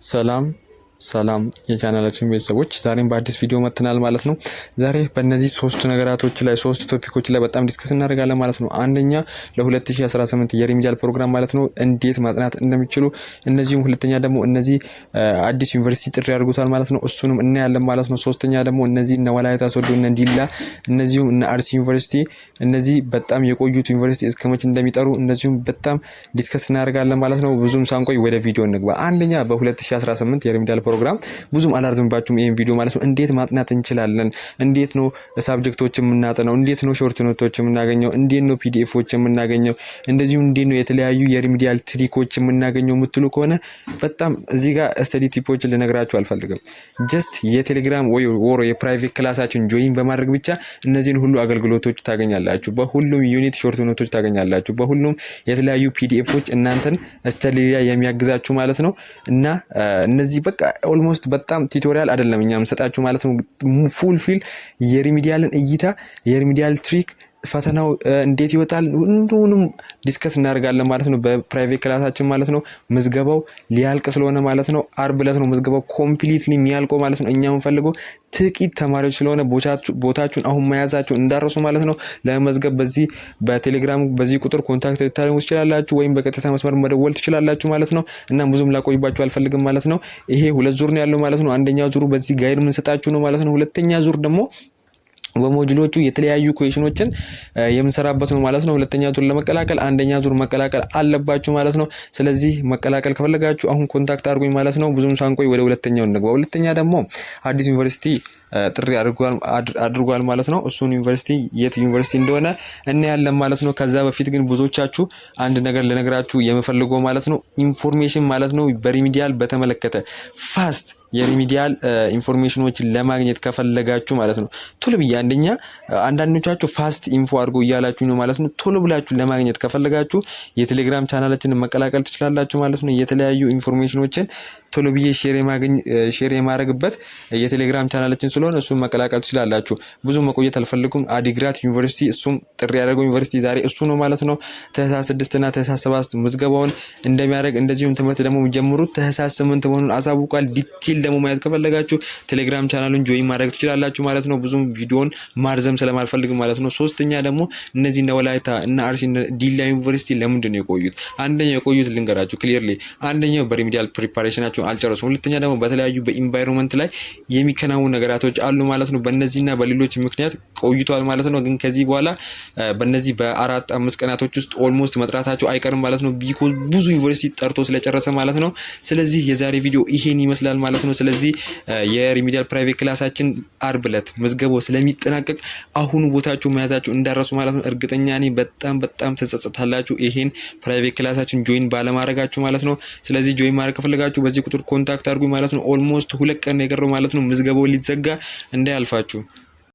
ሰላም የቻናላችን ቤተሰቦች ዛሬም በአዲስ ቪዲዮ መጥተናል ማለት ነው። ዛሬ በእነዚህ ሶስት ነገራቶች ላይ ሶስት ቶፒኮች ላይ በጣም ዲስከስ እናደርጋለን ማለት ነው። አንደኛ ለ2018 የሪሚዲያል ፕሮግራም ማለት ነው እንዴት ማጥናት እንደሚችሉ፣ እነዚህም ሁለተኛ ደግሞ እነዚህ አዲስ ዩኒቨርሲቲ ጥሪ ያድርጉታል ማለት ነው፣ እሱንም እናያለን ማለት ነው። ሶስተኛ ደግሞ እነዚህ እነ ወላይታ ሶዶ እነ ዲላ እነዚህም እነ አርሲ ዩኒቨርሲቲ እነዚህ በጣም የቆዩት ዩኒቨርሲቲ እስከመቼ እንደሚጠሩ እነዚህም በጣም ዲስከስ እናደርጋለን ማለት ነው። ብዙም ሳንቆይ ወደ ቪዲዮ እንግባ። አንደኛ በ2018 የሪሚዲያል ፕሮግራም ብዙም አላርዝምባችሁም ይሄን ቪዲዮ ማለት ነው። እንዴት ማጥናት እንችላለን፣ እንዴት ነው ሳብጀክቶችን የምናጠናው፣ እንዴት ነው ሾርት ኖቶችን የምናገኘው፣ እንዴት ነው ፒዲኤፎች የምናገኘው፣ እንደዚሁ እንዴት ነው የተለያዩ የሪሚዲያል ትሪኮች የምናገኘው የምትሉ ከሆነ በጣም እዚህ ጋር ስተዲ ቲፖችን ልነግራችሁ አልፈልግም። ጀስት የቴሌግራም ወሮ የፕራይቬት ክላሳችን ጆይን በማድረግ ብቻ እነዚህን ሁሉ አገልግሎቶች ታገኛላችሁ። በሁሉም ዩኒት ሾርት ኖቶች ታገኛላችሁ። በሁሉም የተለያዩ ፒዲኤፎች እናንተን ስተዲ ላይ የሚያግዛችሁ ማለት ነው። እና እነዚህ በቃ ኦልሞስት በጣም ቲዩቶሪያል አይደለም እኛ የምንሰጣችሁ ማለት ነው። ፉል ፊል የሪሚዲያልን እይታ የሪሚዲያል ትሪክ ፈተናው እንዴት ይወጣል ሁሉንም ዲስከስ እናደርጋለን ማለት ነው በፕራይቬት ክላሳችን ማለት ነው። ምዝገባው ሊያልቅ ስለሆነ ማለት ነው አርብ ዕለት ነው ምዝገባው ኮምፕሊትሊ የሚያልቀው ማለት ነው። እኛ የምንፈልገው ጥቂት ተማሪዎች ስለሆነ ቦታችሁን አሁን መያዛችሁን እንዳረሱ ማለት ነው። ለመዝገብ በዚህ በቴሌግራም በዚህ ቁጥር ኮንታክት ልታደርጉ ትችላላችሁ ወይም በቀጥታ መስመር መደወል ትችላላችሁ ማለት ነው። እና ብዙም ላቆይባችሁ አልፈልግም ማለት ነው። ይሄ ሁለት ዙር ነው ያለው ማለት ነው። አንደኛው ዙሩ በዚህ ጋይድ የምንሰጣችሁ ነው ማለት ነው። ሁለተኛ ዙር ደግሞ በሞጁሎቹ የተለያዩ ኩዌሽኖችን የምንሰራበት ነው ማለት ነው። ሁለተኛ ዙር ለመቀላቀል አንደኛ ዙር መቀላቀል አለባችሁ ማለት ነው። ስለዚህ መቀላቀል ከፈለጋችሁ አሁን ኮንታክት አድርጉኝ ማለት ነው። ብዙም ሳንቆይ ወደ ሁለተኛው እንግባ። ሁለተኛ ደግሞ አዲስ ዩኒቨርሲቲ ጥሪ አድርጓል ማለት ነው። እሱን ዩኒቨርሲቲ የት ዩኒቨርሲቲ እንደሆነ እናያለን ማለት ነው። ከዛ በፊት ግን ብዙዎቻችሁ አንድ ነገር ልነግራችሁ የምፈልገው ማለት ነው ኢንፎርሜሽን ማለት ነው በሪሚዲያል በተመለከተ ፋስት የሪሚዲያል ኢንፎርሜሽኖችን ለማግኘት ከፈለጋችሁ ማለት ነው ቶሎ ብዬ አንዳንዶቻችሁ ፋስት ኢንፎ አድርጎ እያላችሁ ነው ማለት ነው። ቶሎ ብላችሁ ለማግኘት ከፈለጋችሁ የቴሌግራም ቻናላችንን መቀላቀል ትችላላችሁ ማለት ነው። የተለያዩ ኢንፎርሜሽኖችን ቶሎ ብዬ ሼር የማድረግበት የቴሌግራም ቻናላችን ስለሆነ እሱን መቀላቀል ትችላላችሁ። ብዙ መቆየት አልፈልኩም። አዲግራት ዩኒቨርሲቲ እሱም ጥሪ ያደረገው ዩኒቨርሲቲ ዛሬ እሱ ነው ማለት ነው። ታህሳስ 6 እና ታህሳስ 7 ምዝገባውን እንደሚያደርግ እንደዚሁም ትምህርት ደግሞ የሚጀምሩት ታህሳስ 8 መሆኑን አሳውቋል። ዲቴል ደግሞ ማየት ከፈለጋችሁ ቴሌግራም ቻናሉን ጆይን ማድረግ ትችላላችሁ ማለት ነው። ብዙም ቪዲዮን ማርዘም ስለማልፈልግ ማለት ነው። ሶስተኛ ደግሞ እነዚህ እነ ወላይታ እና አርሲ ዲላ ዩኒቨርሲቲ ለምንድን ነው የቆዩት? አንደኛው የቆዩት ልንገራችሁ ክሊርሊ። አንደኛው በሪሚዲያል ፕሪፓሬሽናቸው አልጨረሱም። ሁለተኛ ደግሞ በተለያዩ በኢንቫይሮንመንት ላይ የሚከናወኑ ነገራቶች አሉ ማለት ነው። በእነዚህና በሌሎች ምክንያት ቆይቷል ማለት ነው። ግን ከዚህ በኋላ በእነዚህ በ4-5 ቀናቶች ውስጥ ኦልሞስት መጥራታቸው አይቀርም ማለት ነው። ቢኮዝ ብዙ ዩኒቨርሲቲ ጠርቶ ስለጨረሰ ማለት ነው። ስለዚህ የዛሬ ቪዲዮ ይሄን ይመስላል ማለት ነው። ስለዚህ የሪሚዲያል ፕራይቬት ክላሳችን አርብ ዕለት ምዝገባው ስለሚጠናቀቅ አሁኑ ቦታችሁ መያዛችሁ እንዳረሱ ማለት ነው። እርግጠኛ ነኝ በጣም ተጸጸታላችሁ ይሄን ፕራይቬት ክላሳችን ጆይን ባለማድረጋችሁ ማለት ነው። ስለዚህ ጆይን ማድረግ ከፈለጋችሁ በዚህ ቁጥር ኮንታክት አድርጉ ማለት ነው። ኦልሞስት 2 ቀን የቀረው ማለት ነው ምዝገባው ሊዘጋ እንዳያልፋችሁ።